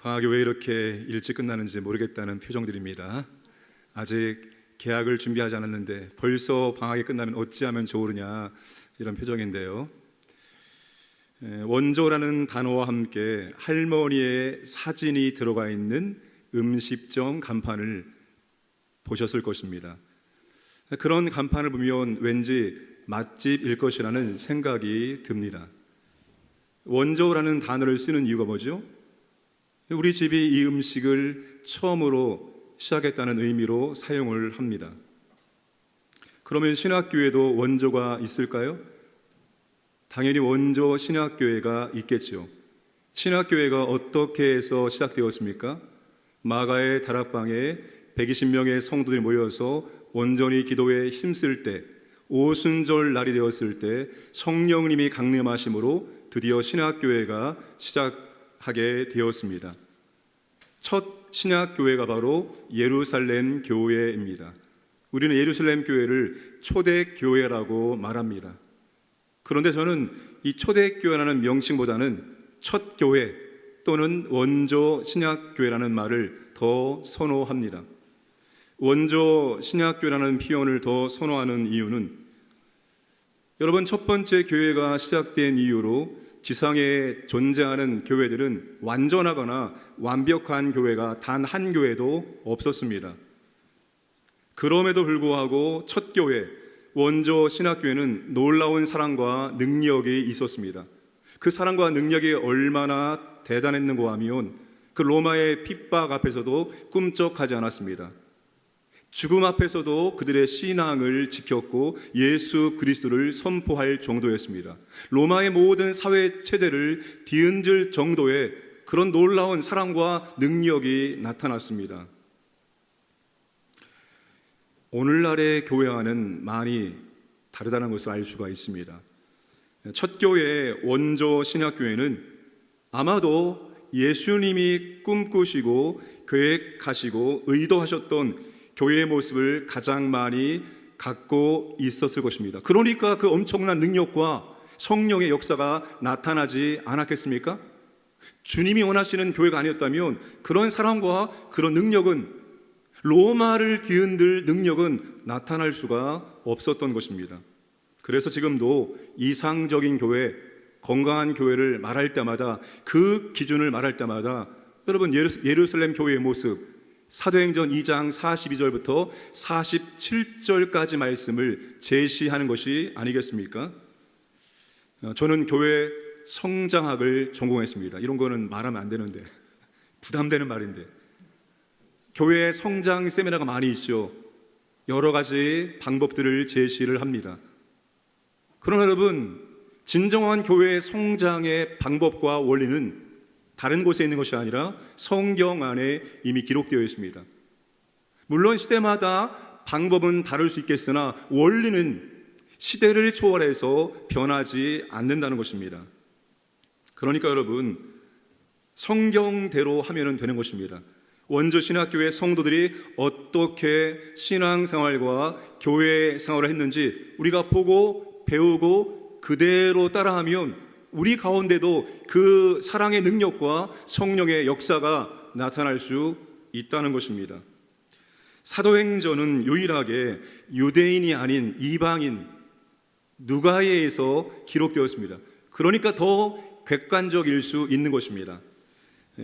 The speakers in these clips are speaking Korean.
방학이 왜 이렇게 일찍 끝나는지 모르겠다는 표정들입니다. 아직 개학을 준비하지 않았는데 벌써 방학이 끝나면 어찌하면 좋으냐, 이런 표정인데요. 원조라는 단어와 함께 할머니의 사진이 들어가 있는 음식점 간판을 보셨을 것입니다. 그런 간판을 보면 왠지 맛집일 것이라는 생각이 듭니다. 원조라는 단어를 쓰는 이유가 뭐죠? 우리 집이 이 음식을 처음으로 시작했다는 의미로 사용을 합니다. 그러면 신학교에도 원조가 있을까요? 당연히 원조 신학교회가 있겠죠. 신학교회가 어떻게 해서 시작되었습니까? 마가의 다락방에 120명의 성도들이 모여서 온전히 기도에 힘쓸 때, 오순절 날이 되었을 때 성령님이 강림하심으로 드디어 신학교회가 시작하게 되었습니다. 첫 신학교회가 바로 예루살렘 교회입니다. 우리는 예루살렘 교회를 초대교회라고 말합니다. 그런데 저는 이 초대교회라는 명칭보다는 첫 교회 또는 원조 신약교회라는 말을 더 선호합니다. 원조 신약교회라는 표현을 더 선호하는 이유는, 여러분, 첫 번째 교회가 시작된 이후로 지상에 존재하는 교회들은 완전하거나 완벽한 교회가 단 한 교회도 없었습니다. 그럼에도 불구하고 첫 교회, 원조 신학교회는 놀라운 사랑과 능력이 있었습니다. 그 사랑과 능력이 얼마나 대단했는가 하면 그 로마의 핍박 앞에서도 꿈쩍하지 않았습니다. 죽음 앞에서도 그들의 신앙을 지켰고 예수 그리스도를 선포할 정도였습니다. 로마의 모든 사회 체제를 뒤흔들 정도의 그런 놀라운 사랑과 능력이 나타났습니다. 오늘날의 교회와는 많이 다르다는 것을 알 수가 있습니다. 첫 교회의 원조 신학교회는 아마도 예수님이 꿈꾸시고 계획하시고 의도하셨던 교회의 모습을 가장 많이 갖고 있었을 것입니다. 그러니까 그 엄청난 능력과 성령의 역사가 나타나지 않았겠습니까? 주님이 원하시는 교회가 아니었다면 그런 사랑과 그런 능력은, 로마를 뒤흔들 능력은 나타날 수가 없었던 것입니다. 그래서 지금도 이상적인 교회, 건강한 교회를 말할 때마다, 그 기준을 말할 때마다 여러분, 예루살렘 교회의 모습, 사도행전 2장 42절부터 47절까지 말씀을 제시하는 것이 아니겠습니까? 저는 교회 성장학을 전공했습니다. 이런 거는 말하면 안 되는데, 부담되는 말인데, 교회 성장 세미나가 많이 있죠. 여러 가지 방법들을 제시를 합니다. 그러나 여러분, 진정한 교회의 성장의 방법과 원리는 다른 곳에 있는 것이 아니라 성경 안에 이미 기록되어 있습니다. 물론 시대마다 방법은 다를 수 있겠으나 원리는 시대를 초월해서 변하지 않는다는 것입니다. 그러니까 여러분, 성경대로 하면 되는 것입니다. 원조 신학교회 성도들이 어떻게 신앙생활과 교회 생활을 했는지 우리가 보고 배우고 그대로 따라하면 우리 가운데도 그 사랑의 능력과 성령의 역사가 나타날 수 있다는 것입니다. 사도행전은 유일하게 유대인이 아닌 이방인 누가에서 기록되었습니다. 그러니까 더 객관적일 수 있는 것입니다.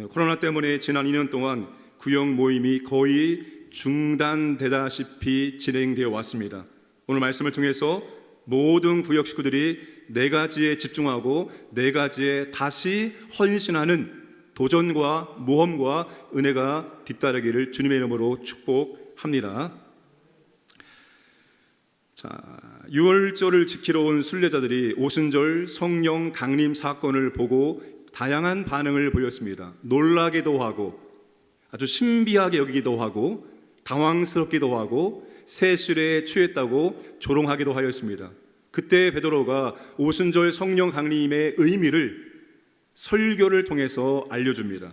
코로나 때문에 지난 2년 동안 구역 모임이 거의 중단되다시피 진행되어 왔습니다. 오늘 말씀을 통해서 모든 구역 식구들이 네 가지에 집중하고 네 가지에 다시 헌신하는 도전과 모험과 은혜가 뒤따르기를 주님의 이름으로 축복합니다. 자, 6월절을 지키러 온 순례자들이 오순절 성령 강림 사건을 보고 다양한 반응을 보였습니다. 놀라기도 하고, 아주 신비하게 여기기도 하고, 당황스럽기도 하고, 세술에 취했다고 조롱하기도 하였습니다. 그때 베드로가 오순절 성령 강림의 의미를 설교를 통해서 알려줍니다.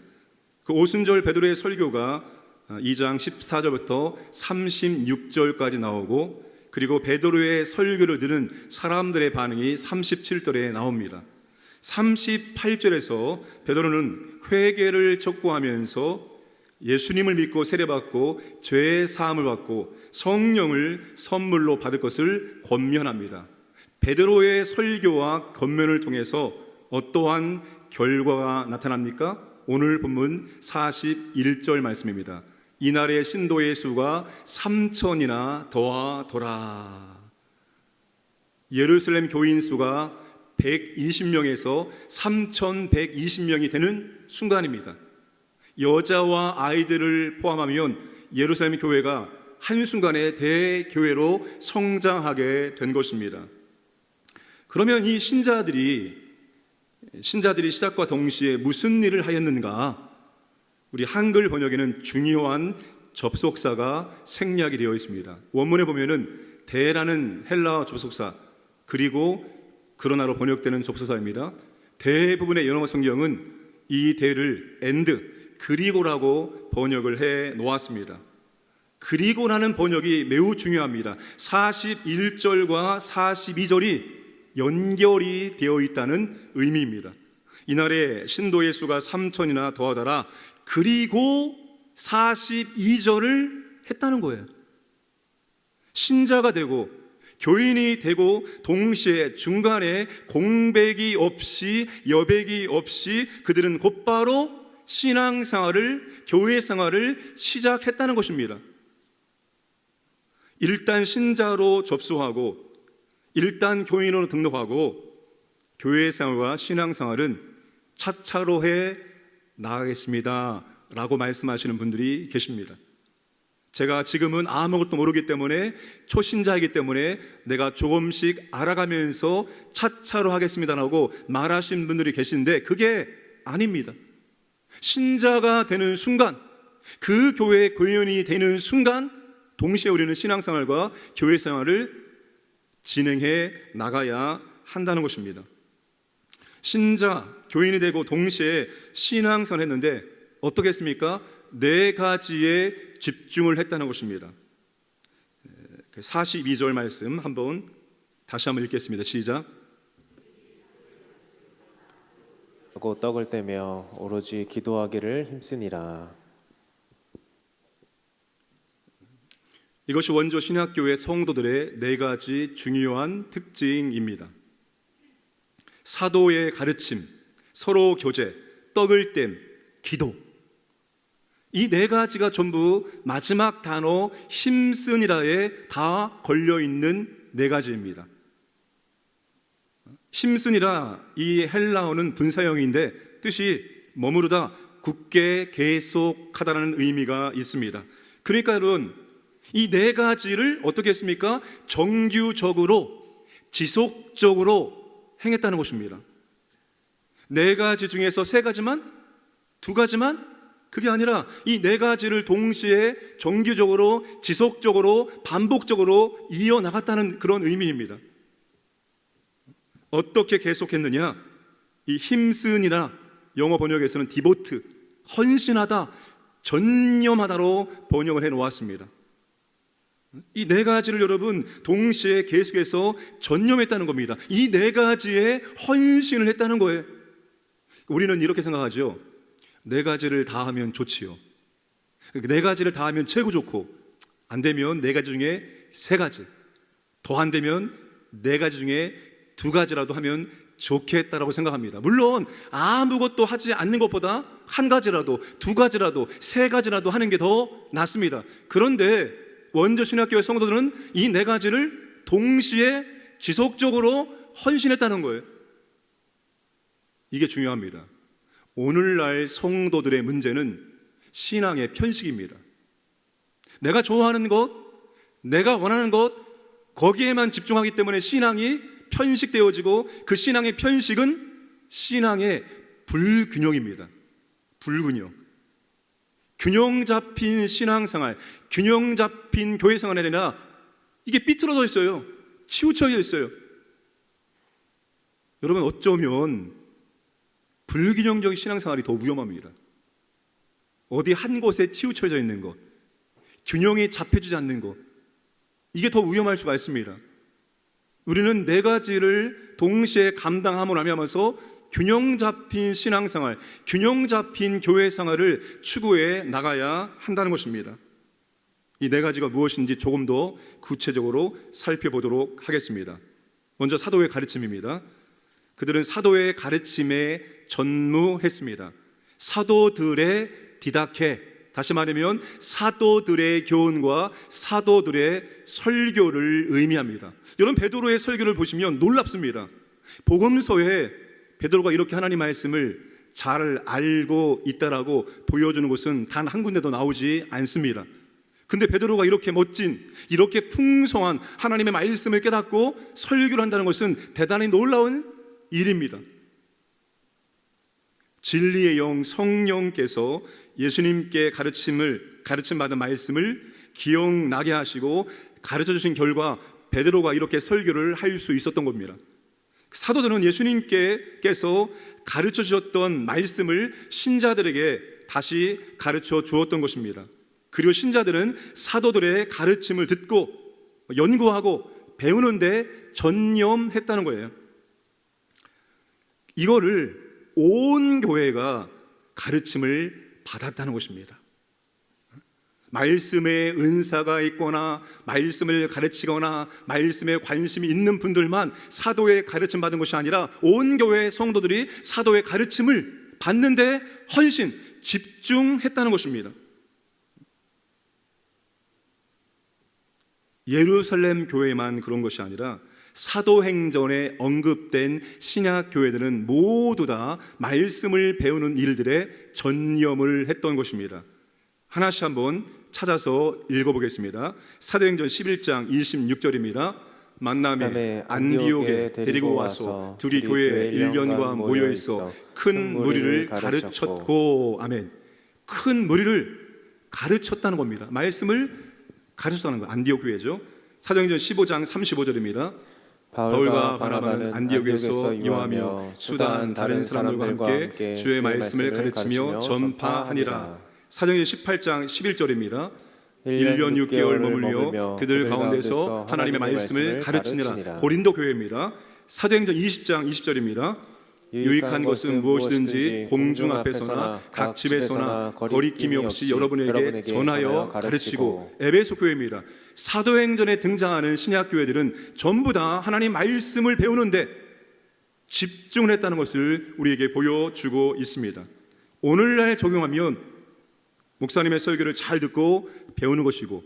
그 오순절 베드로의 설교가 2장 14절부터 36절까지 나오고, 그리고 베드로의 설교를 들은 사람들의 반응이 37절에 나옵니다. 38절에서 베드로는 회개를 촉구하면서 예수님을 믿고 세례받고 죄 사함을 받고 성령을 선물로 받을 것을 권면합니다. 베드로의 설교와 권면을 통해서 어떠한 결과가 나타납니까? 오늘 본문 41절 말씀입니다. 이날의 신도의 수가 3천이나 더하더라. 예루살렘 교인 수가 120명에서 3,120명이 되는 순간입니다. 여자와 아이들을 포함하면 예루살렘 교회가 한순간에 대교회로 성장하게 된 것입니다. 그러면 이 신자들이 시작과 동시에 무슨 일을 하였는가? 우리 한글 번역에는 중요한 접속사가 생략이 되어 있습니다. 원문에 보면은 대라는 헬라어 접속사 그리고 그러나로 번역되는 접속사입니다. 대부분의 영어 성경은 이 대를 and 그리고라고 번역을 해 놓았습니다. 그리고라는 번역이 매우 중요합니다. 41절과 42절이 연결이 되어 있다는 의미입니다. 이날에 신도의 수가 3천이나 더하더라. 그리고 42절을 했다는 거예요. 신자가 되고 교인이 되고 동시에 중간에 공백이 없이 여백이 없이 그들은 곧바로 신앙생활을 교회 생활을 시작했다는 것입니다. 일단 신자로 접수하고 일단 교인으로 등록하고 교회 생활과 신앙생활은 차차로 해 나가겠습니다 라고 말씀하시는 분들이 계십니다. 제가 지금은 아무것도 모르기 때문에 초신자이기 때문에 내가 조금씩 알아가면서 차차로 하겠습니다라고 말하신 분들이 계신데 그게 아닙니다. 신자가 되는 순간, 그 교회의 교인이 되는 순간 동시에 우리는 신앙생활과 교회 생활을 진행해 나가야 한다는 것입니다. 신자, 교인이 되고 동시에 신앙생활을 했는데 어떻게 했습니까? 4가지에 집중을 했다는 것입니다. 42절 말씀 다시 한번 읽겠습니다. 시작. 하고 떡을 떼며 오로지 기도하기를 힘쓰니라. 이것이 원조 신약교회 성도들의 4가지 중요한 특징입니다. 사도의 가르침, 서로 교제, 떡을 땜, 기도. 이 4가지가 전부 마지막 단어 힘쓰니라에 다 걸려있는 4가지입니다. 힘쓰니라, 이 헬라어는 분사형인데 뜻이 머무르다, 굳게 계속하다라는 의미가 있습니다. 그러니까 여러분, 이 4가지를 어떻게 했습니까? 정규적으로 지속적으로 행했다는 것입니다. 4가지 중에서 3가지만? 2가지만? 그게 아니라 이 4가지를 동시에 정규적으로 지속적으로 반복적으로 이어나갔다는 그런 의미입니다. 어떻게 계속했느냐? 이 힘쓰니라, 영어 번역에서는 디보트, 헌신하다, 전념하다로 번역을 해놓았습니다. 이 4가지를 여러분 동시에 계속해서 전념했다는 겁니다. 이 4가지에 헌신을 했다는 거예요. 우리는 이렇게 생각하죠. 4가지를 다 하면 좋지요. 4가지를 다 하면 최고 좋고, 안 되면 4가지 중에 3가지, 더 안 되면 4가지 중에 2가지라도 하면 좋겠다라고 생각합니다. 물론 아무것도 하지 않는 것보다 1가지라도 2가지라도 3가지라도 하는 게 더 낫습니다. 그런데 원조 신약교회 성도들은 이 4가지를 동시에 지속적으로 헌신했다는 거예요. 이게 중요합니다. 오늘날 성도들의 문제는 신앙의 편식입니다. 내가 좋아하는 것, 내가 원하는 것, 거기에만 집중하기 때문에 신앙이 편식되어지고 그 신앙의 편식은 신앙의 불균형입니다. 불균형. 균형 잡힌 신앙생활, 균형 잡힌 교회생활이 아니라 이게 삐뚤어져 있어요. 치우쳐져 있어요. 여러분, 어쩌면 불균형적인 신앙생활이 더 위험합니다. 어디 한 곳에 치우쳐져 있는 것, 균형이 잡혀지지 않는 것, 이게 더 위험할 수가 있습니다. 우리는 네 가지를 동시에 감당함으로 하면서 균형 잡힌 신앙생활, 균형 잡힌 교회 생활을 추구해 나가야 한다는 것입니다. 이 네 가지가 무엇인지 조금 더 구체적으로 살펴보도록 하겠습니다. 먼저 사도의 가르침입니다. 그들은 사도의 가르침에 전무했습니다. 사도들의 디다케, 다시 말하면 사도들의 교훈과 사도들의 설교를 의미합니다. 여러분, 베드로의 설교를 보시면 놀랍습니다. 복음서에 베드로가 이렇게 하나님 말씀을 잘 알고 있다라고 보여주는 곳은 단 한 군데도 나오지 않습니다. 근데 베드로가 이렇게 멋진, 이렇게 풍성한 하나님의 말씀을 깨닫고 설교를 한다는 것은 대단히 놀라운 일입니다. 진리의 영 성령께서 예수님께 가르침받은 말씀을 기억나게 하시고 가르쳐 주신 결과 베드로가 이렇게 설교를 할 수 있었던 겁니다. 사도들은 예수님께서 가르쳐 주셨던 말씀을 신자들에게 다시 가르쳐 주었던 것입니다. 그리고 신자들은 사도들의 가르침을 듣고 연구하고 배우는데 전념했다는 거예요. 이거를 온 교회가 가르침을 받았다는 것입니다. 말씀에 은사가 있거나 말씀을 가르치거나 말씀에 관심이 있는 분들만 사도의 가르침 받은 것이 아니라 온 교회의 성도들이 사도의 가르침을 받는데 헌신, 집중했다는 것입니다. 예루살렘 교회만 그런 것이 아니라 사도행전에 언급된 신약 교회들은 모두 다 말씀을 배우는 일들에 전념을 했던 것입니다. 하나씩 한번 찾아서 읽어보겠습니다. 사도행전 11장 26절입니다. 만남에 안디옥에 데리고 와서 둘이 교회에 1년간 모여 있어 큰 무리를 가르쳤고, 아멘. 큰 무리를 가르쳤다는 겁니다. 말씀을 가르쳤다는 거. 안디옥 교회죠. 사도행전 15장 35절입니다. 바울과 바나바는 안디옥에서 유하며 수단 다른 사람들과 함께 주의 말씀을 가르치며 전파하니라. 사도행전 18장 11절입니다. 1년 6개월 머물며 그들 가운데서 하나님의 말씀을 가르치니라. 고린도 교회입니다. 사도행전 20장 20절입니다. 유익한 것은 무엇이든지 공중 앞에서나 각 집에서나 거리낌이 없이 여러분에게 전하여 가르치고. 에베소 교회입니다. 사도행전에 등장하는 신약 교회들은 전부 다 하나님 말씀을 배우는데 집중을 했다는 것을 우리에게 보여주고 있습니다. 오늘날 적용하면 목사님의 설교를 잘 듣고 배우는 것이고,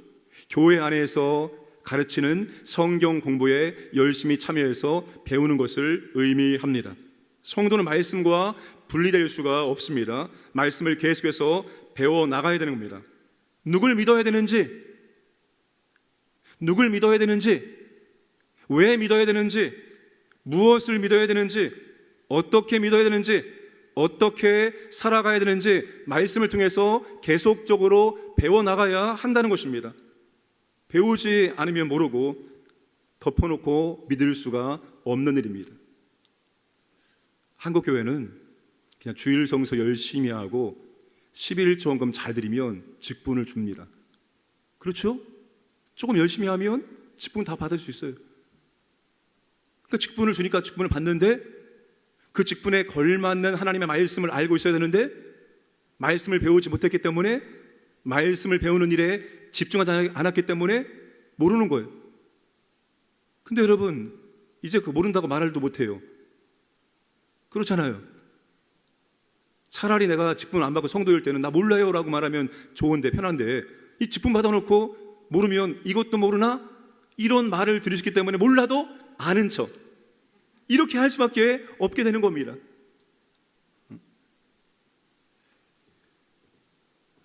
교회 안에서 가르치는 성경 공부에 열심히 참여해서 배우는 것을 의미합니다. 성도는 말씀과 분리될 수가 없습니다. 말씀을 계속해서 배워 나가야 되는 겁니다. 누굴 믿어야 되는지, 누굴 믿어야 되는지, 왜 믿어야 되는지, 무엇을 믿어야 되는지, 어떻게 믿어야 되는지, 어떻게 살아가야 되는지 말씀을 통해서 계속적으로 배워 나가야 한다는 것입니다. 배우지 않으면 모르고 덮어놓고 믿을 수가 없는 일입니다. 한국 교회는 그냥 주일 성수 열심히 하고 11조원금 잘 드리면 직분을 줍니다. 그렇죠? 조금 열심히 하면 직분 다 받을 수 있어요. 그러니까 직분을 주니까 직분을 받는데 그 직분에 걸맞는 하나님의 말씀을 알고 있어야 되는데 말씀을 배우지 못했기 때문에, 말씀을 배우는 일에 집중하지 않았기 때문에 모르는 거예요. 근데 여러분, 이제 그 모른다고 말을도 못해요. 그렇잖아요. 차라리 내가 직분 안 받고 성도일 때는 나 몰라요 라고 말하면 좋은데, 편한데, 이 직분 받아놓고 모르면 이것도 모르나? 이런 말을 들으시기 때문에 몰라도 아는 척, 이렇게 할 수밖에 없게 되는 겁니다.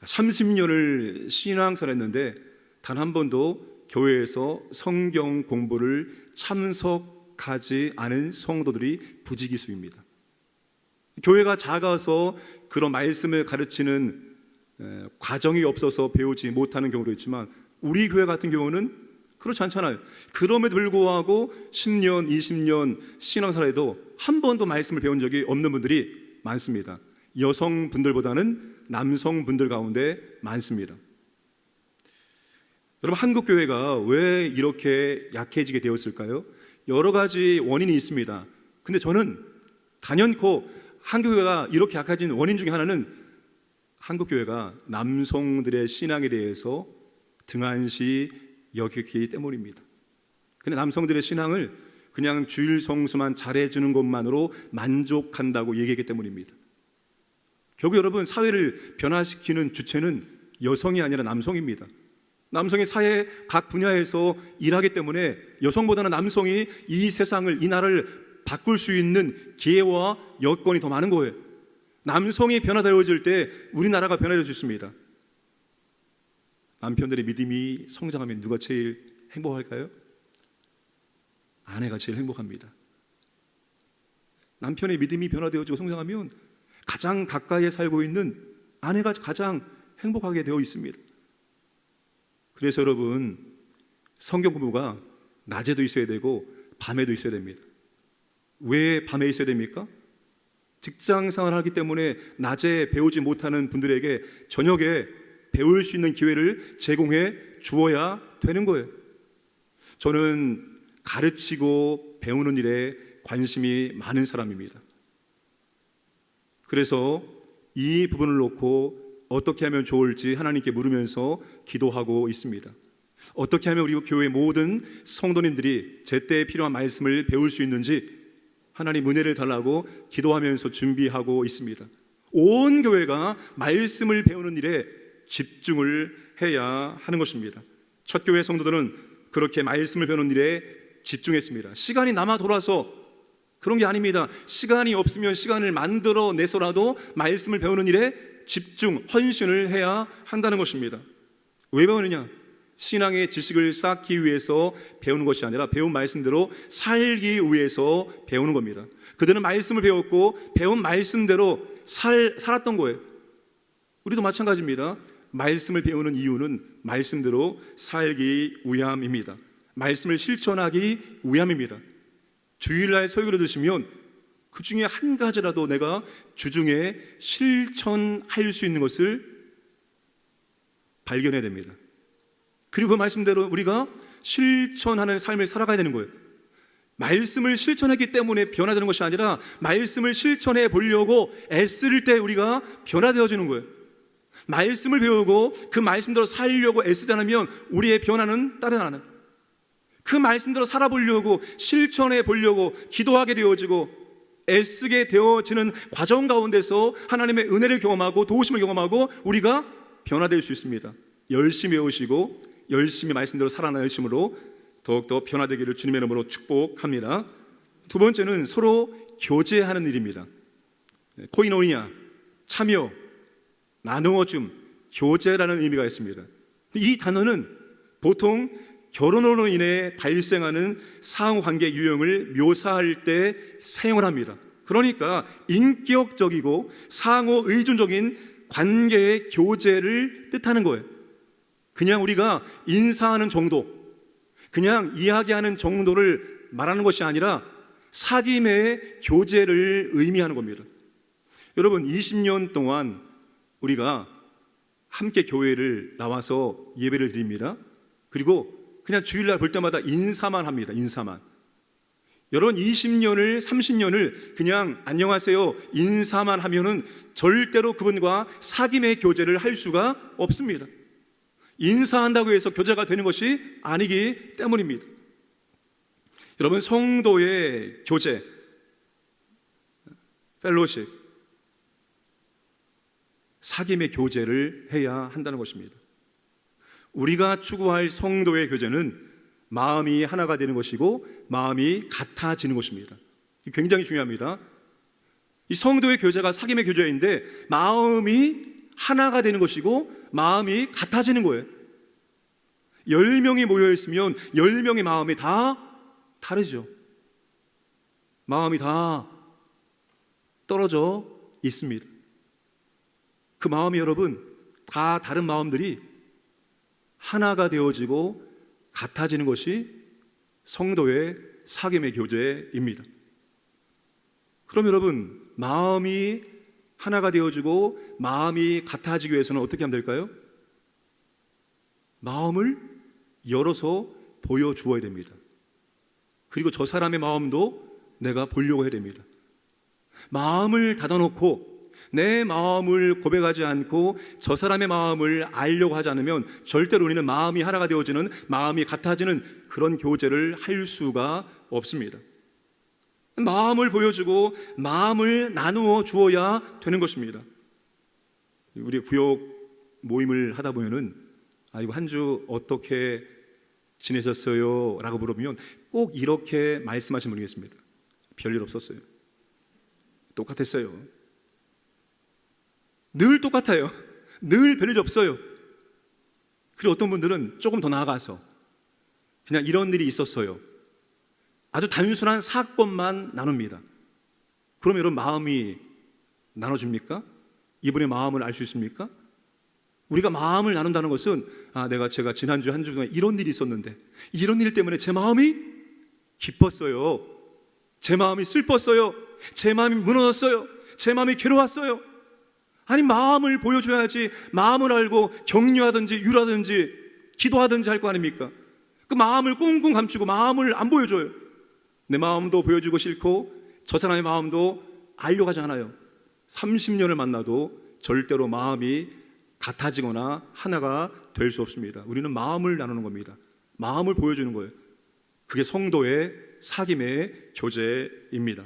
30년을 신앙생활 했는데 단 한 번도 교회에서 성경 공부를 참석하지 않은 성도들이 부지기수입니다. 교회가 작아서 그런 말씀을 가르치는 과정이 없어서 배우지 못하는 경우도 있지만, 우리 교회 같은 경우는 그렇지 않잖아요. 그럼에도 불구하고 10년, 20년 신앙생활에도 한 번도 말씀을 배운 적이 없는 분들이 많습니다. 여성분들보다는 남성분들 가운데 많습니다. 여러분, 한국 교회가 왜 이렇게 약해지게 되었을까요? 여러 가지 원인이 있습니다. 근데 저는 단연코 한국교회가 이렇게 약해진 원인 중에 하나는 한국교회가 남성들의 신앙에 대해서 등한시 여겼기 때문입니다. 근데 남성들의 신앙을 그냥 주일 성수만 잘해주는 것만으로 만족한다고 얘기했기 때문입니다. 결국 여러분, 사회를 변화시키는 주체는 여성이 아니라 남성입니다. 남성이 사회 각 분야에서 일하기 때문에 여성보다는 남성이 이 세상을, 이 나라를 바꿀 수 있는 기회와 여건이 더 많은 거예요. 남성이 변화되어질 때 우리나라가 변화될 수 있습니다. 남편들의 믿음이 성장하면 누가 제일 행복할까요? 아내가 제일 행복합니다. 남편의 믿음이 변화되어지고 성장하면 가장 가까이에 살고 있는 아내가 가장 행복하게 되어 있습니다. 그래서 여러분, 성경 공부가 낮에도 있어야 되고 밤에도 있어야 됩니다. 왜 밤에 있어야 됩니까? 직장 생활을 하기 때문에 낮에 배우지 못하는 분들에게 저녁에 배울 수 있는 기회를 제공해 주어야 되는 거예요. 저는 가르치고 배우는 일에 관심이 많은 사람입니다. 그래서 이 부분을 놓고 어떻게 하면 좋을지 하나님께 물으면서 기도하고 있습니다. 어떻게 하면 우리 교회 모든 성도님들이 제때에 필요한 말씀을 배울 수 있는지 하나님 은혜를 달라고 기도하면서 준비하고 있습니다. 온 교회가 말씀을 배우는 일에 집중을 해야 하는 것입니다. 첫 교회 성도들은 그렇게 말씀을 배우는 일에 집중했습니다. 시간이 남아 돌아서 그런 게 아닙니다. 시간이 없으면 시간을 만들어내서라도 말씀을 배우는 일에 집중, 헌신을 해야 한다는 것입니다. 왜 배우느냐? 신앙의 지식을 쌓기 위해서 배우는 것이 아니라 배운 말씀대로 살기 위해서 배우는 겁니다. 그들은 말씀을 배웠고 배운 말씀대로 살았던 거예요. 우리도 마찬가지입니다. 말씀을 배우는 이유는 말씀대로 살기 위함입니다. 말씀을 실천하기 위함입니다. 주일날 설교를 드시면 그 중에 한 가지라도 내가 주중에 실천할 수 있는 것을 발견해야 됩니다. 그리고 그 말씀대로 우리가 실천하는 삶을 살아가야 되는 거예요. 말씀을 실천했기 때문에 변화되는 것이 아니라 말씀을 실천해 보려고 애쓸 때 우리가 변화되어지는 거예요. 말씀을 배우고 그 말씀대로 살려고 애쓰지 않으면 우리의 변화는 따르지 않아요. 그 말씀대로 살아보려고 실천해 보려고 기도하게 되어지고 애쓰게 되어지는 과정 가운데서 하나님의 은혜를 경험하고 도우심을 경험하고 우리가 변화될 수 있습니다. 열심히 배우시고 열심히 말씀대로 살아나심으로 더욱더 변화되기를 주님의 이름으로 축복합니다. 두 번째는 서로 교제하는 일입니다. 코이노니아, 참여, 나누어줌, 교제라는 의미가 있습니다. 이 단어는 보통 결혼으로 인해 발생하는 상호관계 유형을 묘사할 때 사용을 합니다. 그러니까 인격적이고 상호의존적인 관계의 교제를 뜻하는 거예요. 그냥 우리가 인사하는 정도, 그냥 이야기하는 정도를 말하는 것이 아니라 사귐의 교제를 의미하는 겁니다. 여러분, 20년 동안 우리가 함께 교회를 나와서 예배를 드립니다. 그리고 그냥 주일날 볼 때마다 인사만 합니다. 인사만. 여러분, 20년을 30년을 그냥 안녕하세요 인사만 하면은 절대로 그분과 사귐의 교제를 할 수가 없습니다. 인사한다고 해서 교제가 되는 것이 아니기 때문입니다. 여러분, 성도의 교제, 펠로십, 사귐의 교제를 해야 한다는 것입니다. 우리가 추구할 성도의 교제는 마음이 하나가 되는 것이고 마음이 같아지는 것입니다. 굉장히 중요합니다. 이 성도의 교제가 사귐의 교제인데 마음이 하나가 되는 것이고 마음이 같아지는 거예요. 10명이 모여있으면 10명의 마음이 다 다르죠. 마음이 다 떨어져 있습니다. 그 마음이 여러분 다 다른 마음들이 하나가 되어지고 같아지는 것이 성도의 사귐의 교제입니다. 그럼 여러분, 마음이 하나가 되어지고 마음이 같아지기 위해서는 어떻게 하면 될까요? 마음을 열어서 보여주어야 됩니다. 그리고 저 사람의 마음도 내가 보려고 해야 됩니다. 마음을 닫아놓고 내 마음을 고백하지 않고 저 사람의 마음을 알려고 하지 않으면 절대로 우리는 마음이 하나가 되어지는, 마음이 같아지는 그런 교제를 할 수가 없습니다. 마음을 보여주고 마음을 나누어 주어야 되는 것입니다. 우리 구역 모임을 하다 보면은 이거 한 주 어떻게 지내셨어요? 라고 물어보면 꼭 이렇게 말씀하시는 분이 계십니다. 별일 없었어요. 똑같았어요. 늘 똑같아요. 늘 별일 없어요. 그리고 어떤 분들은 조금 더 나아가서 그냥 이런 일이 있었어요. 아주 단순한 사건만 나눕니다. 그럼 여러분 마음이 나눠집니까? 이분의 마음을 알 수 있습니까? 우리가 마음을 나눈다는 것은 제가 지난주 한 주 동안 이런 일이 있었는데 이런 일 때문에 제 마음이 기뻤어요. 제 마음이 슬펐어요. 제 마음이 무너졌어요. 제 마음이 괴로웠어요. 아니, 마음을 보여줘야지. 마음을 알고 격려하든지 유라든지 기도하든지 할 거 아닙니까? 그 마음을 꽁꽁 감추고 마음을 안 보여줘요. 내 마음도 보여주고 싫고 저 사람의 마음도 알려고 하지 않아요. 30년을 만나도 절대로 마음이 같아지거나 하나가 될 수 없습니다. 우리는 마음을 나누는 겁니다. 마음을 보여주는 거예요. 그게 성도의 사귐의 교제입니다.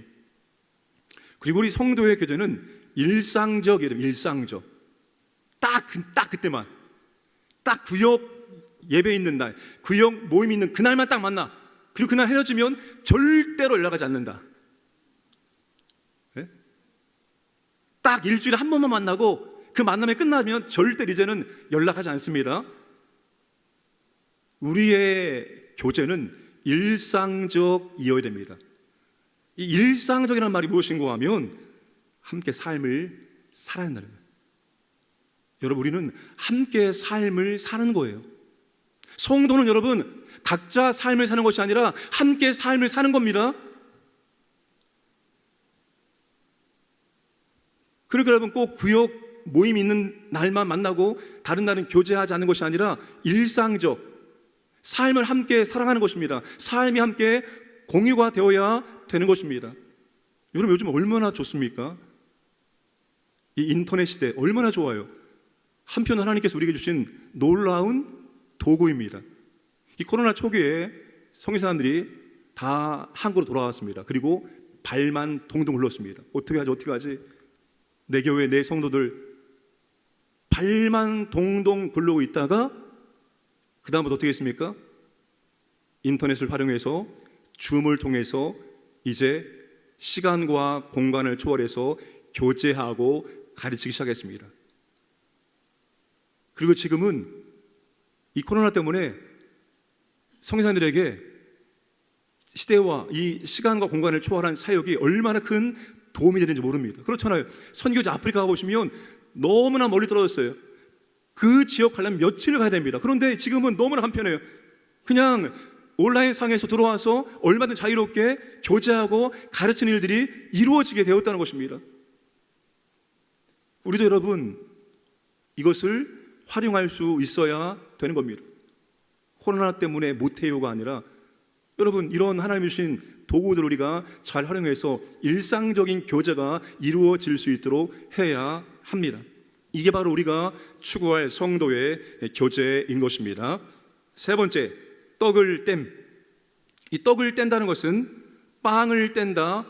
그리고 우리 성도의 교제는 일상적이에요. 일상적. 딱 그때만, 딱 구역 예배 있는 날, 구역 모임 있는 그날만 딱 만나. 그리고 그날 헤어지면 절대로 연락하지 않는다. 네? 딱 일주일에 한 번만 만나고 그 만남이 끝나면 절대 이제는 연락하지 않습니다. 우리의 교제는 일상적이어야 됩니다. 이 일상적이라는 말이 무엇인가 하면 함께 삶을 살아야 한다는 거예요. 여러분, 우리는 함께 삶을 사는 거예요. 성도는 여러분 각자 삶을 사는 것이 아니라 함께 삶을 사는 겁니다. 그러니까 여러분 꼭 구역 모임 있는 날만 만나고 다른 날은 교제하지 않는 것이 아니라 일상적 삶을 함께 살아가는 것입니다. 삶이 함께 공유가 되어야 되는 것입니다. 여러분, 요즘 얼마나 좋습니까? 이 인터넷 시대 얼마나 좋아요. 한편 하나님께서 우리에게 주신 놀라운 도구입니다. 이 코로나 초기에 성교사님들이 다 한국으로 돌아왔습니다. 그리고 발만 동동 굴렀습니다. 어떻게 하지? 내 교회 내 성도들 발만 동동 굴르고 있다가 그 다음부터 어떻게 했습니까? 인터넷을 활용해서 줌을 통해서 이제 시간과 공간을 초월해서 교제하고 가르치기 시작했습니다. 그리고 지금은 이 코로나 때문에 성교사님들에게 시대와 이 시간과 공간을 초월한 사역이 얼마나 큰 도움이 되는지 모릅니다. 그렇잖아요. 선교지 아프리카 가보시면 너무나 멀리 떨어졌어요. 그 지역 가려면 며칠을 가야 됩니다. 그런데 지금은 너무나 간편해요. 그냥 온라인 상에서 들어와서 얼마든지 자유롭게 교제하고 가르치는 일들이 이루어지게 되었다는 것입니다. 우리도 여러분 이것을 활용할 수 있어야 되는 겁니다. 코로나 때문에 못해요가 아니라 여러분 이런 하나님이 주신 도구들을 우리가 잘 활용해서 일상적인 교제가 이루어질 수 있도록 해야 합니다. 이게 바로 우리가 추구할 성도의 교제인 것입니다. 세 번째, 떡을 땜. 이 떡을 뗀다는 것은 빵을 뗀다,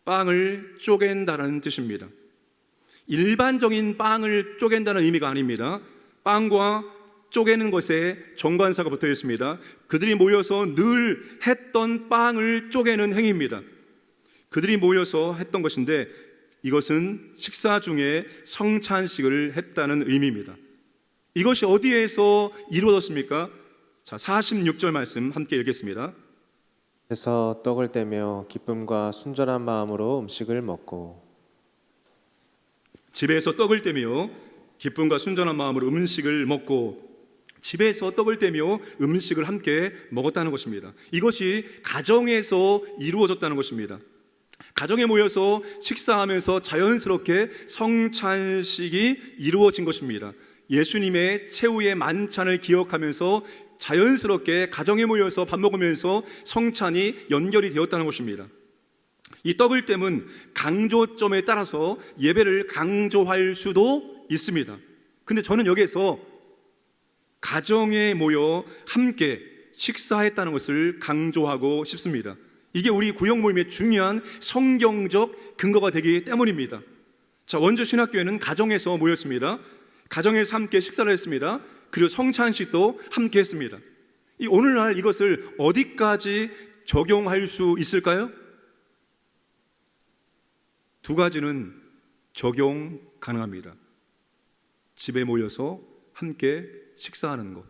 빵을 쪼갠다는 뜻입니다. 일반적인 빵을 쪼갠다는 의미가 아닙니다. 빵과 쪼개는 것에 정관사가 붙어 있습니다. 그들이 모여서 늘 했던 빵을 쪼개는 행위입니다. 그들이 모여서 했던 것인데 이것은 식사 중에 성찬식을 했다는 의미입니다. 이것이 어디에서 이루어졌습니까? 자, 46절 말씀 함께 읽겠습니다. 그래서 떡을 떼며 기쁨과 순전한 마음으로 음식을 먹고. 집에서 떡을 떼며 기쁨과 순전한 마음으로 음식을 먹고, 집에서 떡을 떼며 음식을 함께 먹었다는 것입니다. 이것이 가정에서 이루어졌다는 것입니다. 가정에 모여서 식사하면서 자연스럽게 성찬식이 이루어진 것입니다. 예수님의 최후의 만찬을 기억하면서 자연스럽게 가정에 모여서 밥 먹으면서 성찬이 연결이 되었다는 것입니다. 이 떡을 떼면 강조점에 따라서 예배를 강조할 수도 있습니다. 근데 저는 여기에서 가정에 모여 함께 식사했다는 것을 강조하고 싶습니다. 이게 우리 구역 모임의 중요한 성경적 근거가 되기 때문입니다. 자, 원주 신학교회는 가정에서 모였습니다. 가정에서 함께 식사를 했습니다. 그리고 성찬식도 함께 했습니다. 이 오늘날 이것을 어디까지 적용할 수 있을까요? 두 가지는 적용 가능합니다. 집에 모여서 함께 식사하는 것.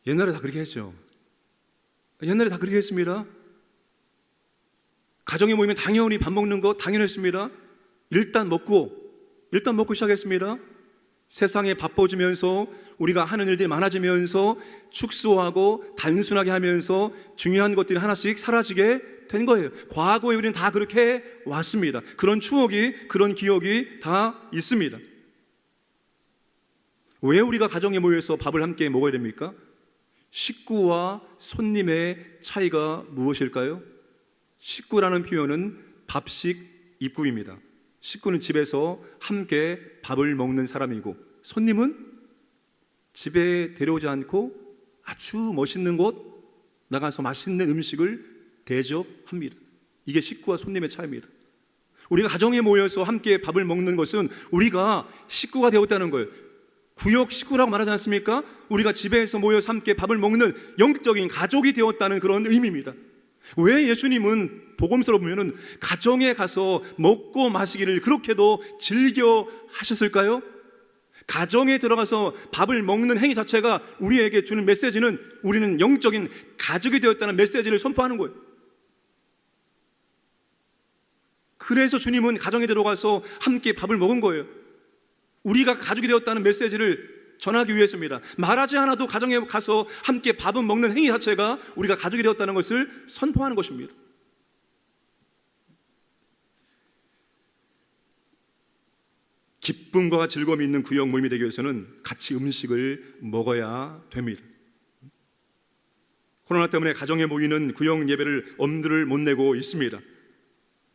옛날에 다 그렇게 했죠. 옛날에 다 그렇게 했습니다. 가정에 모이면 당연히 밥 먹는 거 당연했습니다. 일단 먹고 시작했습니다. 세상에 바빠지면서 우리가 하는 일들이 많아지면서 축소하고 단순하게 하면서 중요한 것들이 하나씩 사라지게 된 거예요. 과거에 우리는 다 그렇게 왔습니다. 그런 추억이, 그런 기억이 다 있습니다. 왜 우리가 가정에 모여서 밥을 함께 먹어야 됩니까? 식구와 손님의 차이가 무엇일까요? 식구라는 표현은 밥식 입구입니다. 식구는 집에서 함께 밥을 먹는 사람이고, 손님은 집에 데려오지 않고 아주 멋있는 곳 나가서 맛있는 음식을 대접합니다. 이게 식구와 손님의 차이입니다. 우리가 가정에 모여서 함께 밥을 먹는 것은 우리가 식구가 되었다는 거예요. 구역 식구라고 말하지 않습니까? 우리가 집에서 모여서 함께 밥을 먹는 영적인 가족이 되었다는 그런 의미입니다. 왜 예수님은 복음서로 보면은 가정에 가서 먹고 마시기를 그렇게도 즐겨 하셨을까요? 가정에 들어가서 밥을 먹는 행위 자체가 우리에게 주는 메시지는 우리는 영적인 가족이 되었다는 메시지를 선포하는 거예요. 그래서 주님은 가정에 들어가서 함께 밥을 먹은 거예요. 우리가 가족이 되었다는 메시지를 전하기 위해서입니다. 말하지 않아도 가정에 가서 함께 밥은 먹는 행위 자체가 우리가 가족이 되었다는 것을 선포하는 것입니다. 기쁨과 즐거움이 있는 구역 모임이 되기 위해서는 같이 음식을 먹어야 됩니다. 코로나 때문에 가정에 모이는 구역 예배를 엄두를 못 내고 있습니다.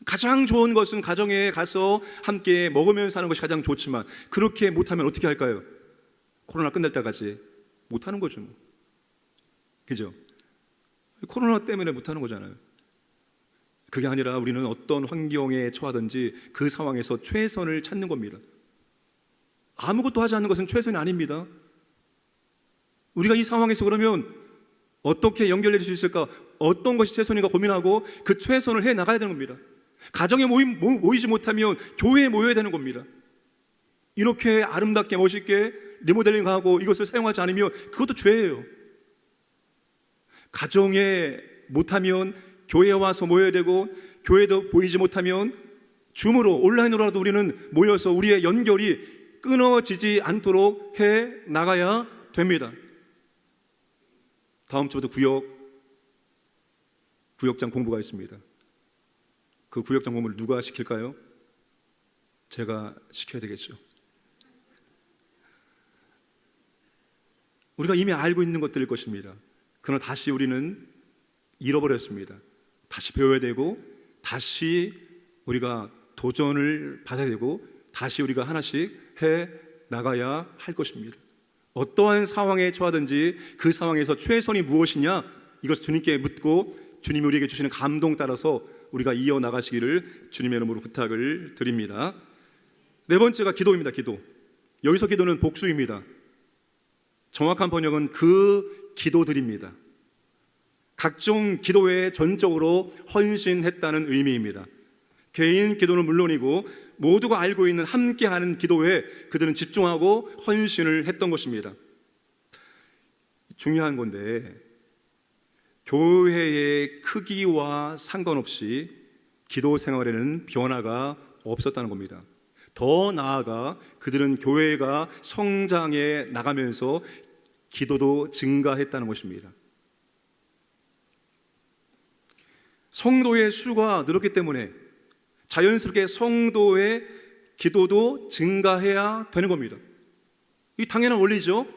가장 좋은 것은 가정에 가서 함께 먹으면서 하는 것이 가장 좋지만, 그렇게 못하면 어떻게 할까요? 코로나 끝날 때까지 못하는 거죠. 그죠? 코로나 때문에 못하는 거잖아요. 그게 아니라 우리는 어떤 환경에 처하든지 그 상황에서 최선을 찾는 겁니다. 아무것도 하지 않는 것은 최선이 아닙니다. 우리가 이 상황에서 그러면 어떻게 연결될 수 있을까? 어떤 것이 최선인가 고민하고 그 최선을 해 나가야 되는 겁니다. 가정에 모이지 못하면 교회에 모여야 되는 겁니다. 이렇게 아름답게 멋있게 리모델링하고 이것을 사용하지 않으면 그것도 죄예요. 가정에 못하면 교회에 와서 모여야 되고, 교회도 보이지 못하면 줌으로 온라인으로라도 우리는 모여서 우리의 연결이 끊어지지 않도록 해 나가야 됩니다. 다음 주부터 구역장 공부가 있습니다. 그 구역장 공부를 누가 시킬까요? 제가 시켜야 되겠죠. 우리가 이미 알고 있는 것들일 것입니다. 그러나 다시 우리는 잃어버렸습니다. 다시 배워야 되고, 다시 우리가 도전을 받아야 되고, 다시 우리가 하나씩 해 나가야 할 것입니다. 어떠한 상황에 처하든지 그 상황에서 최선이 무엇이냐, 이것을 주님께 묻고 주님이 우리에게 주시는 감동 따라서 우리가 이어나가시기를 주님의 이름으로 부탁을 드립니다. 네 번째가 기도입니다. 기도. 여기서 기도는 복수입니다. 정확한 번역은 그 기도들입니다. 각종 기도에 전적으로 헌신했다는 의미입니다. 개인 기도는 물론이고 모두가 알고 있는 함께하는 기도에 그들은 집중하고 헌신을 했던 것입니다. 중요한 건데, 교회의 크기와 상관없이 기도 생활에는 변화가 없었다는 겁니다. 더 나아가 그들은 교회가 성장해 나가면서 기도도 증가했다는 것입니다. 성도의 수가 늘었기 때문에 자연스럽게 성도의 기도도 증가해야 되는 겁니다. 이 당연한 원리죠.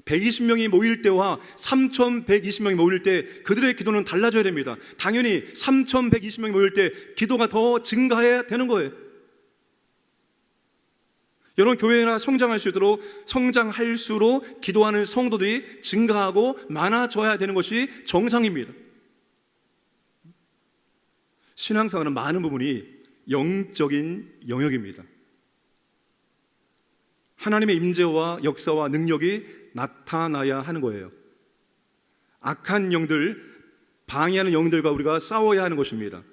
120명이 모일 때와 3,120명이 모일 때 그들의 기도는 달라져야 됩니다. 당연히 3,120명이 모일 때 기도가 더 증가해야 되는 거예요. 여러분, 교회나 성장할수록 기도하는 성도들이 증가하고 많아져야 되는 것이 정상입니다. 신앙생활은 많은 부분이 영적인 영역입니다. 하나님의 임재와 역사와 능력이 나타나야 하는 거예요. 악한 영들, 방해하는 영들과 우리가 싸워야 하는 것입니다.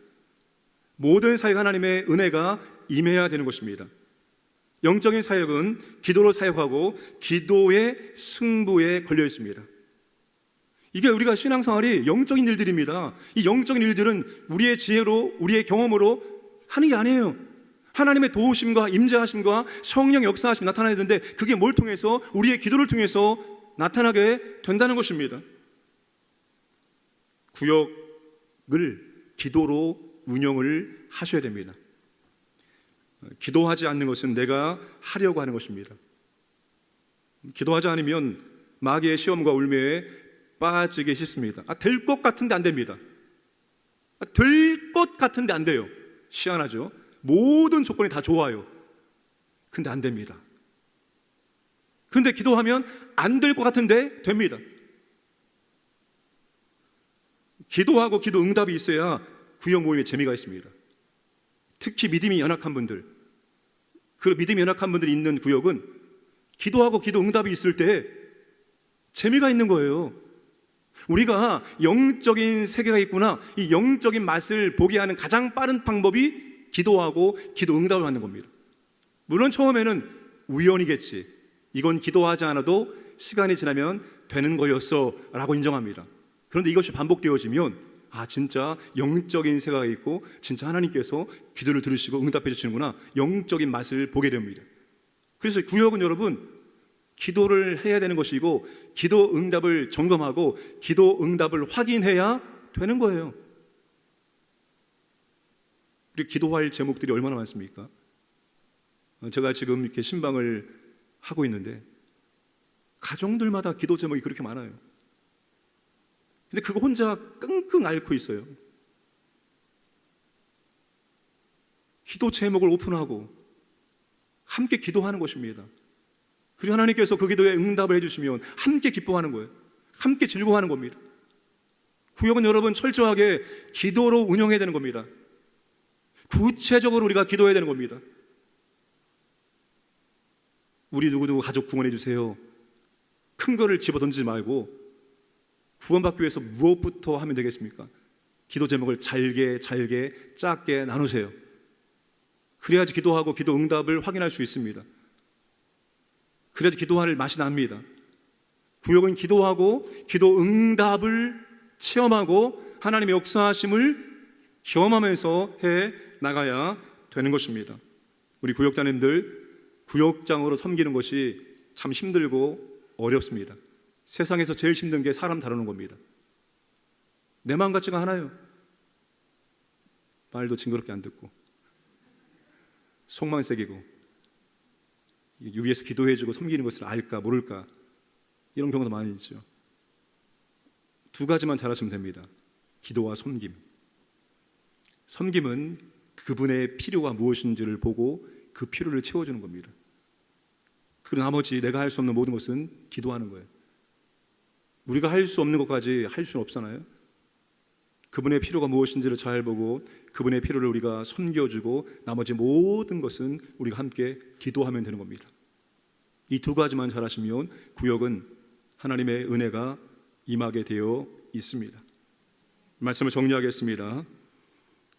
모든 사역 하나님의 은혜가 임해야 되는 것입니다. 영적인 사역은 기도로 사역하고 기도의 승부에 걸려 있습니다. 이게 우리가 신앙생활이 영적인 일들입니다. 이 영적인 일들은 우리의 지혜로, 우리의 경험으로 하는 게 아니에요. 하나님의 도우심과 임재하심과 성령 역사하심 나타나야 되는데, 그게 뭘 통해서? 우리의 기도를 통해서 나타나게 된다는 것입니다. 구역을 기도로 운영을 하셔야 됩니다. 기도하지 않는 것은 내가 하려고 하는 것입니다. 기도하지 않으면 마귀의 시험과 울매에 빠지기 쉽습니다. 될 것 같은데 안 됩니다. 될 것 같은데 안 돼요. 희한하죠. 모든 조건이 다 좋아요. 근데 안 됩니다. 근데 기도하면 안 될 것 같은데 됩니다. 기도하고 기도 응답이 있어야 구역 모임에 재미가 있습니다. 특히 믿음이 연약한 분들, 그 믿음이 연약한 분들이 있는 구역은 기도하고 기도 응답이 있을 때 재미가 있는 거예요. 우리가 영적인 세계가 있구나, 이 영적인 맛을 보게 하는 가장 빠른 방법이 기도하고 기도 응답을 받는 겁니다. 물론 처음에는 우연이겠지, 이건 기도하지 않아도 시간이 지나면 되는 거였어 라고 인정합니다. 그런데 이것이 반복되어지면 진짜 영적인 세계가 있고 진짜 하나님께서 기도를 들으시고 응답해 주시는구나, 영적인 맛을 보게 됩니다. 그래서 구역은 여러분, 기도를 해야 되는 것이고 기도 응답을 점검하고 기도 응답을 확인해야 되는 거예요. 우리 기도할 제목들이 얼마나 많습니까? 제가 지금 이렇게 신방을 하고 있는데 가정들마다 기도 제목이 그렇게 많아요. 근데 그거 혼자 끙끙 앓고 있어요. 기도 제목을 오픈하고 함께 기도하는 것입니다. 그리고 하나님께서 그 기도에 응답을 해주시면 함께 기뻐하는 거예요. 함께 즐거워하는 겁니다. 구역은 여러분 철저하게 기도로 운영해야 되는 겁니다. 구체적으로 우리가 기도해야 되는 겁니다. 우리 누구누구 가족 구원해 주세요. 큰 거를 집어던지지 말고 구원받기 위해서 무엇부터 하면 되겠습니까? 기도 제목을 잘게 작게 나누세요. 그래야지 기도하고 기도 응답을 확인할 수 있습니다. 그래야지 기도할 맛이 납니다. 구역은 기도하고 기도 응답을 체험하고 하나님의 역사하심을 경험하면서 해 나가야 되는 것입니다. 우리 구역장님들, 구역장으로 섬기는 것이 참 힘들고 어렵습니다. 세상에서 제일 힘든 게 사람 다루는 겁니다. 내 마음 같지가 않아요. 말도 징그럽게 안 듣고 속만 새기고 위에서 기도해주고 섬기는 것을 알까 모를까, 이런 경우도 많이 있죠. 두 가지만 잘하시면 됩니다. 기도와 섬김. 섬김은 그분의 필요가 무엇인지를 보고 그 필요를 채워주는 겁니다. 그 나머지 내가 할 수 없는 모든 것은 기도하는 거예요. 우리가 할 수 없는 것까지 할 수는 없잖아요. 그분의 필요가 무엇인지를 잘 보고 그분의 필요를 우리가 섬겨주고 나머지 모든 것은 우리가 함께 기도하면 되는 겁니다. 이 두 가지만 잘하시면 구역은 하나님의 은혜가 임하게 되어 있습니다. 말씀을 정리하겠습니다.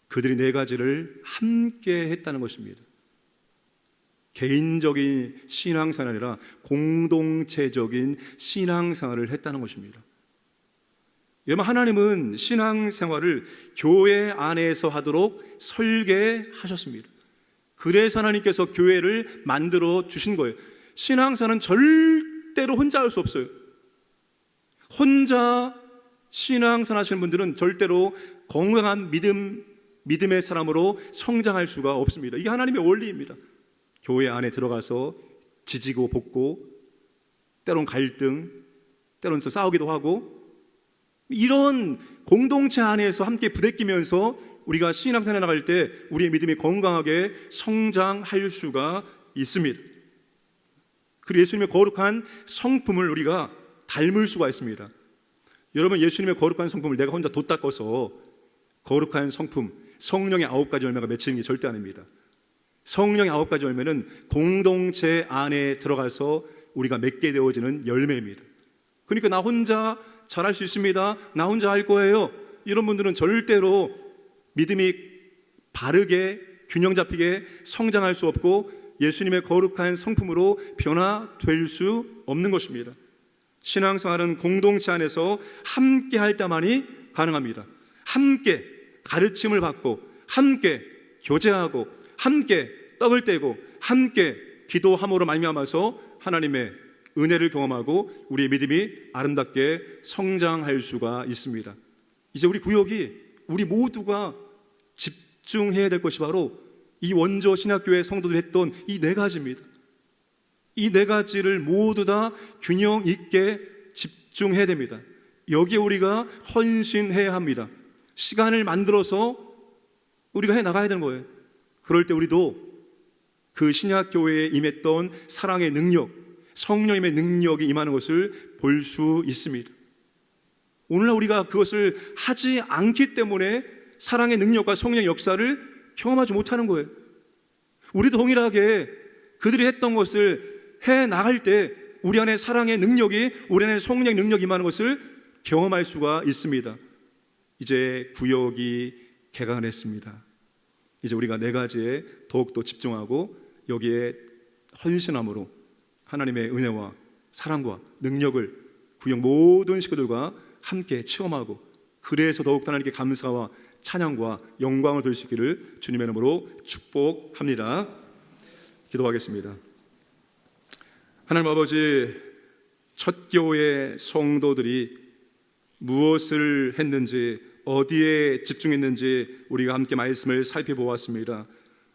그들이 네 가지를 함께 했다는 것입니다. 개인적인 신앙생활이 아니라 공동체적인 신앙생활을 했다는 것입니다. 여러분, 하나님은 신앙생활을 교회 안에서 하도록 설계하셨습니다. 그래서 하나님께서 교회를 만들어 주신 거예요. 신앙생활은 절대로 혼자 할 수 없어요. 혼자 신앙생활 하시는 분들은 절대로 건강한 믿음의 사람으로 성장할 수가 없습니다. 이게 하나님의 원리입니다. 교회 안에 들어가서 지지고 볶고 때론 갈등, 때론 또 싸우기도 하고, 이런 공동체 안에서 함께 부대끼면서 우리가 신앙생활에 나갈 때 우리의 믿음이 건강하게 성장할 수가 있습니다. 그리고 예수님의 거룩한 성품을 우리가 닮을 수가 있습니다. 여러분, 예수님의 거룩한 성품을 내가 혼자 돛닦아서 거룩한 성품, 성령의 9가지 열매가 맺히는 게 절대 아닙니다. 성령의 9가지 열매는 공동체 안에 들어가서 우리가 맺게 되어지는 열매입니다. 그러니까 나 혼자 잘할 수 있습니다, 나 혼자 할 거예요, 이런 분들은 절대로 믿음이 바르게 균형 잡히게 성장할 수 없고 예수님의 거룩한 성품으로 변화될 수 없는 것입니다. 신앙생활은 공동체 안에서 함께 할 때만이 가능합니다. 함께 가르침을 받고, 함께 교제하고, 함께 떡을 떼고, 함께 기도함으로 말미암아서 하나님의 은혜를 경험하고 우리의 믿음이 아름답게 성장할 수가 있습니다. 이제 우리 구역이 우리 모두가 집중해야 될 것이 바로 이 원조 신학교의 성도들이 했던 이 4가지입니다. 이 4가지를 모두 다 균형 있게 집중해야 됩니다. 여기에 우리가 헌신해야 합니다. 시간을 만들어서 우리가 해 나가야 되는 거예요. 그럴 때 우리도 그 신약교회에 임했던 사랑의 능력, 성령님의 능력이 임하는 것을 볼 수 있습니다. 오늘날 우리가 그것을 하지 않기 때문에 사랑의 능력과 성령의 역사를 경험하지 못하는 거예요. 우리도 동일하게 그들이 했던 것을 해 나갈 때 우리 안에 사랑의 능력이, 우리 안에 성령의 능력이 임하는 것을 경험할 수가 있습니다. 이제 구역이 개강했습니다. 이제 우리가 4가지에 더욱더 집중하고 여기에 헌신함으로 하나님의 은혜와 사랑과 능력을 구역 모든 식구들과 함께 체험하고, 그래서 더욱 하나님께 감사와 찬양과 영광을 돌릴 수 있기를 주님의 이름으로 축복합니다. 기도하겠습니다. 하나님 아버지, 첫 교회 성도들이 무엇을 했는지, 어디에 집중했는지 우리가 함께 말씀을 살펴보았습니다.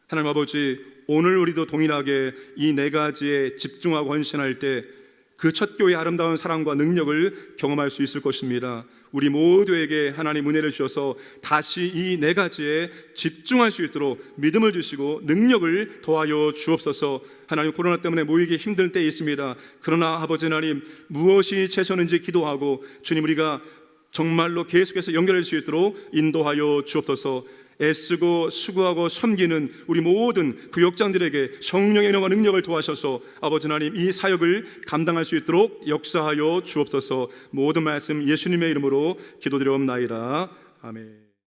하나님 아버지, 오늘 우리도 동일하게 이 4가지에 집중하고 헌신할 때 그 첫 교회의 아름다운 사랑과 능력을 경험할 수 있을 것입니다. 우리 모두에게 하나님 은혜를 주셔서 다시 이 4가지에 집중할 수 있도록 믿음을 주시고 능력을 더하여 주옵소서. 하나님, 코로나 때문에 모이기 힘든 때에 있습니다. 그러나 아버지 하나님, 무엇이 최선인지 기도하고 주님, 우리가 정말로 계속해서 연결할 수 있도록 인도하여 주옵소서. 애쓰고 수고하고 섬기는 우리 모든 구역장들에게 성령의 은혜와 능력을 도와셔서 아버지 하나님, 이 사역을 감당할 수 있도록 역사하여 주옵소서. 모든 말씀 예수님의 이름으로 기도드려옵나이다. 아멘.